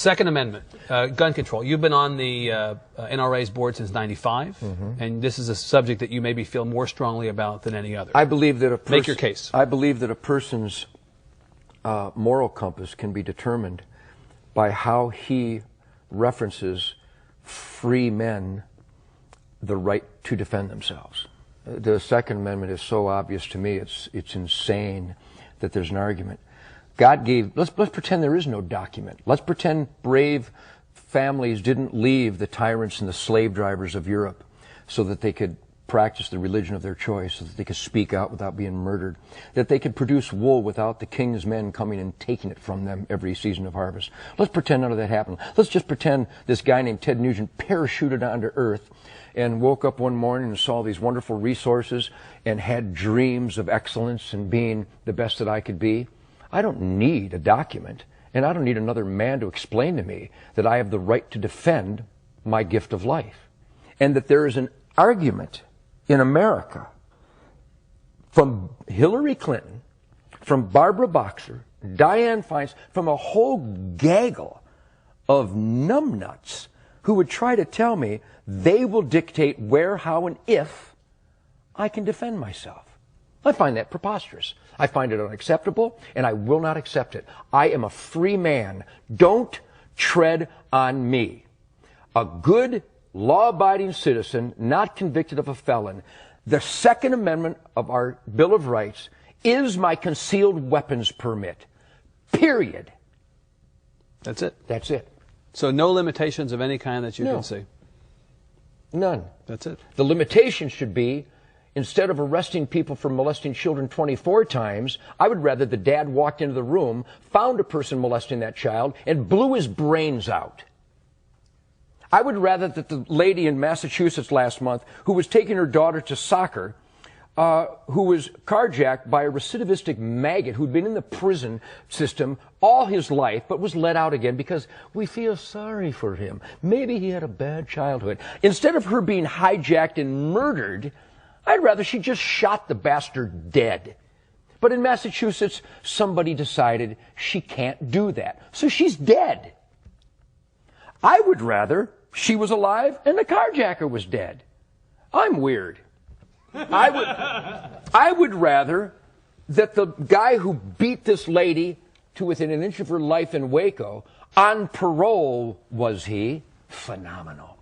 Second Amendment, gun control. You've been on the NRA's board since '95, and this is a subject that you maybe feel more strongly about than any other. I believe that make your case. I believe that a person's moral compass can be determined by how he references free men the right to defend themselves. The Second Amendment is so obvious to me, it's insane that there's an argument. God gave, let's pretend there is no document. Let's pretend brave families didn't leave the tyrants and the slave drivers of Europe so that they could practice the religion of their choice, so that they could speak out without being murdered, that they could produce wool without the king's men coming and taking it from them every season of harvest. Let's pretend none of that happened. Let's just pretend this guy named Ted Nugent parachuted onto Earth and woke up one morning and saw these wonderful resources and had dreams of excellence and being the best that I could be. I don't need a document, and I don't need another man to explain to me that I have the right to defend my gift of life. And that there is an argument in America from Hillary Clinton, from Barbara Boxer, Dianne Feinstein, from a whole gaggle of numbnuts who would try to tell me they will dictate where, how, and if I can defend myself. I find that preposterous. I find it unacceptable, and I will not accept it. I am a free man. Don't tread on me. A good, law-abiding citizen, not convicted of a felon. The Second Amendment of our Bill of Rights is my concealed weapons permit. Period. That's it? That's it. So no limitations of any kind that you can see? None. That's it. The limitation should be, instead of arresting people for molesting children 24 times, I would rather the dad walked into the room, found a person molesting that child, and blew his brains out. I would rather that the lady in Massachusetts last month who was taking her daughter to soccer, who was carjacked by a recidivistic maggot who'd been in the prison system all his life but was let out again because we feel sorry for him. Maybe he had a bad childhood. Instead of her being hijacked and murdered, I'd rather she just shot the bastard dead. But in Massachusetts, somebody decided she can't do that. So she's dead. I would rather she was alive and the carjacker was dead. I'm weird. I would rather that the guy who beat this lady to within an inch of her life in Waco, on parole was he, phenomenal,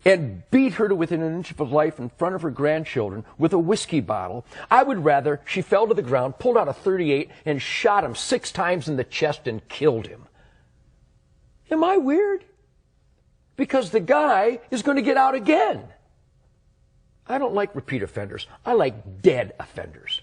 and beat her to within an inch of her life in front of her grandchildren with a whiskey bottle. I would rather she fell to the ground, pulled out a .38, and shot him 6 times in the chest and killed him. Am I weird? Because the guy is going to get out again. I don't like repeat offenders. I like dead offenders.